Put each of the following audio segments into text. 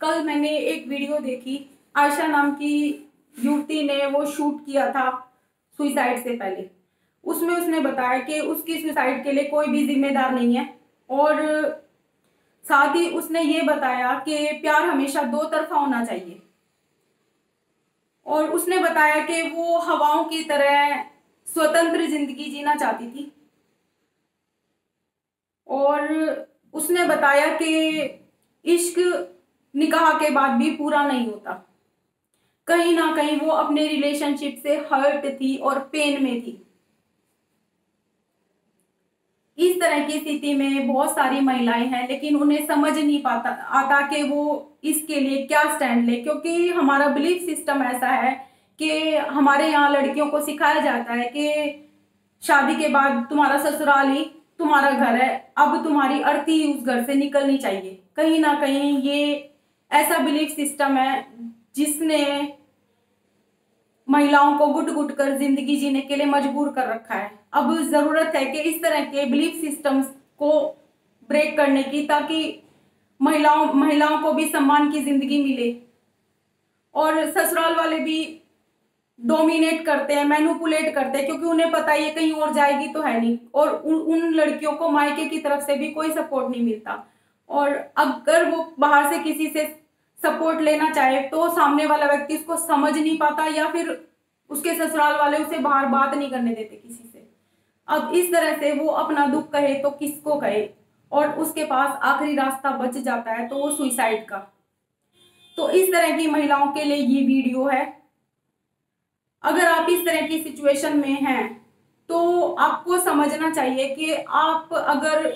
कल मैंने एक वीडियो देखी, आयशा नाम की युवती ने वो शूट किया था सुसाइड से पहले। उसमें उसने बताया कि उसकी सुसाइड के लिए कोई भी जिम्मेदार नहीं है, और साथ ही उसने ये बताया कि प्यार हमेशा दो तरफा होना चाहिए। और उसने बताया कि वो हवाओं की तरह स्वतंत्र जिंदगी जीना चाहती थी, और उसने बताया कि इश्क निकाह के बाद भी पूरा नहीं होता। कहीं ना कहीं वो अपने रिलेशनशिप से हर्ट थी और पेन में थी। इस तरह की स्थिति में बहुत सारी महिलाएं हैं, लेकिन उन्हें समझ नहीं पाता आता कि वो इसके लिए क्या स्टैंड ले, क्योंकि हमारा बिलीफ सिस्टम ऐसा है कि हमारे यहाँ लड़कियों को सिखाया जाता है कि शादी के बाद तुम्हारा ससुराल ही तुम्हारा घर है, अब तुम्हारी अर्थी उस घर से निकलनी चाहिए। कहीं ना कहीं ये ऐसा बिलीफ सिस्टम है जिसने महिलाओं को घुट घुट कर जिंदगी जीने के लिए मजबूर कर रखा है। अब जरूरत है कि इस तरह के बिलीफ सिस्टम्स को ब्रेक करने की, ताकि महिलाओं को भी सम्मान की जिंदगी मिले। और ससुराल वाले भी डोमिनेट करते हैं, मैनिपुलेट करते हैं, क्योंकि उन्हें पता है ये कहीं और जाएगी तो है नहीं, और उन लड़कियों को मायके की तरफ से भी कोई सपोर्ट नहीं मिलता। और अगर वो बाहर से किसी से सपोर्ट लेना चाहे तो सामने वाला व्यक्ति उसको समझ नहीं पाता, या फिर उसके ससुराल वाले उसे बाहर बात नहीं करने देते किसी से। अब इस तरह से वो अपना दुख कहे तो किसको कहे, और उसके पास आखिरी रास्ता बच जाता है तो वो सुसाइड का। तो इस तरह की महिलाओं के लिए ये वीडियो है। अगर आप इस तरह की सिचुएशन में हैं तो आपको समझना चाहिए कि आप अगर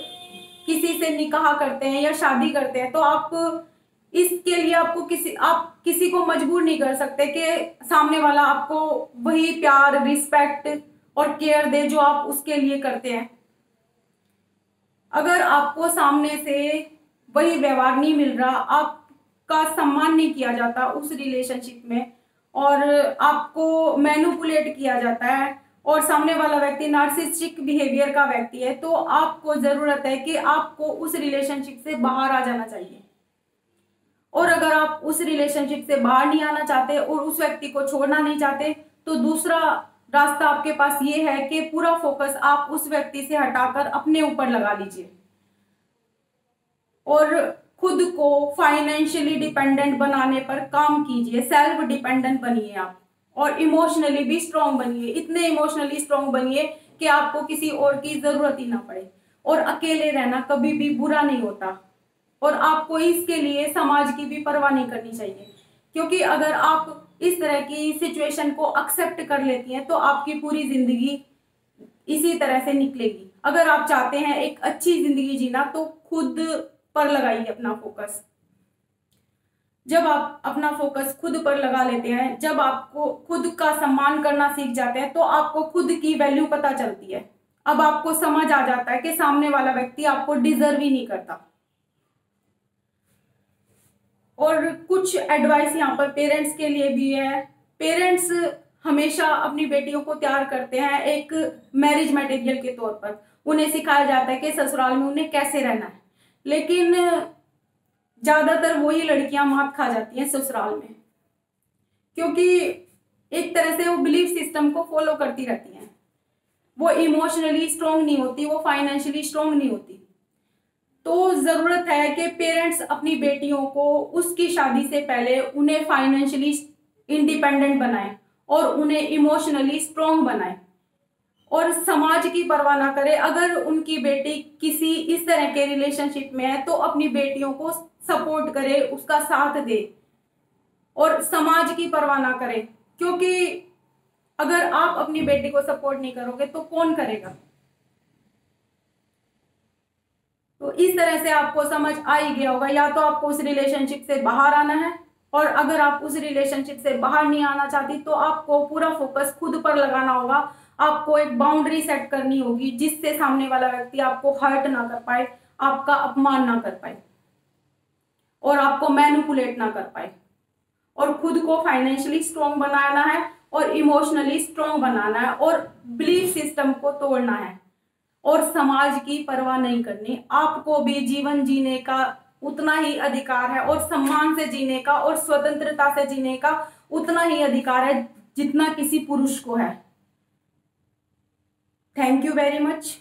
किसी से निकाह करते हैं या शादी करते हैं तो आप इसके लिए आप किसी को मजबूर नहीं कर सकते कि सामने वाला आपको वही प्यार, रिस्पेक्ट और केयर दे जो आप उसके लिए करते हैं। अगर आपको सामने से वही व्यवहार नहीं मिल रहा, आपका सम्मान नहीं किया जाता उस रिलेशनशिप में, और आपको मैनिपुलेट किया जाता है, और सामने वाला व्यक्ति नार्सिसिस्टिक बिहेवियर का व्यक्ति है, तो आपको जरूरत है कि आपको उस रिलेशनशिप से बाहर आ जाना चाहिए। और अगर आप उस रिलेशनशिप से बाहर नहीं आना चाहते और उस व्यक्ति को छोड़ना नहीं चाहते, तो दूसरा रास्ता आपके पास ये है कि पूरा फोकस आप उस व्यक्ति से हटाकर अपने ऊपर लगा लीजिए, और खुद को फाइनेंशियली डिपेंडेंट बनाने पर काम कीजिए। सेल्फ डिपेंडेंट बनिए आप, और इमोशनली भी स्ट्रांग बनिए। इतने इमोशनली स्ट्रांग बनिए कि आपको किसी और की जरूरत ही ना पड़े। और अकेले रहना कभी भी बुरा नहीं होता, और आपको इसके लिए समाज की भी परवाह नहीं करनी चाहिए, क्योंकि अगर आप इस तरह की सिचुएशन को एक्सेप्ट कर लेती हैं तो आपकी पूरी जिंदगी इसी तरह से निकलेगी। अगर आप चाहते हैं एक अच्छी जिंदगी जीना तो खुद पर लगाइए अपना फोकस। जब आप अपना फोकस खुद पर लगा लेते हैं, जब आपको खुद का सम्मान करना सीख जाते हैं, तो आपको खुद की वैल्यू पता चलती है। अब आपको समझ आ जाता है कि सामने वाला व्यक्ति आपको डिजर्व ही नहीं करता। और कुछ एडवाइस यहाँ पर पेरेंट्स के लिए भी है। पेरेंट्स हमेशा अपनी बेटियों को तैयार करते हैं एक मैरिज मटेरियल के तौर पर। उन्हें सिखाया जाता है कि ससुराल में उन्हें कैसे रहना है, लेकिन ज्यादातर वही लड़कियां मात खा जाती हैं ससुराल में, क्योंकि एक तरह से वो बिलीफ सिस्टम को फॉलो करती रहती हैं। वो इमोशनली स्ट्रांग नहीं होती, वो फाइनेंशियली स्ट्रांग नहीं होती। तो जरूरत है कि पेरेंट्स अपनी बेटियों को उसकी शादी से पहले उन्हें फाइनेंशियली इंडिपेंडेंट बनाएं और उन्हें इमोशनली स्ट्रांग बनाएं, और समाज की परवाह ना करें। अगर उनकी बेटी किसी इस तरह के रिलेशनशिप में है तो अपनी बेटियों को सपोर्ट करे, उसका साथ दे, और समाज की परवाह ना करें, क्योंकि अगर आप अपनी बेटी को सपोर्ट नहीं करोगे तो कौन करेगा। तो इस तरह से आपको समझ आ ही गया होगा, या तो आपको उस रिलेशनशिप से बाहर आना है, और अगर आप उस रिलेशनशिप से बाहर नहीं आना चाहती तो आपको पूरा फोकस खुद पर लगाना होगा। आपको एक बाउंड्री सेट करनी होगी जिससे सामने वाला व्यक्ति आपको हर्ट ना कर पाए, आपका अपमान ना कर पाए, और आपको मैनिपुलेट ना कर पाए। और खुद को फाइनेंशियली स्ट्रांग बनाना है, और इमोशनली स्ट्रांग बनाना है, और बिलीफ सिस्टम को तोड़ना है, और समाज की परवाह नहीं करनी। आपको भी जीवन जीने का उतना ही अधिकार है, और सम्मान से जीने का और स्वतंत्रता से जीने का उतना ही अधिकार है जितना किसी पुरुष को है। Thank you very much.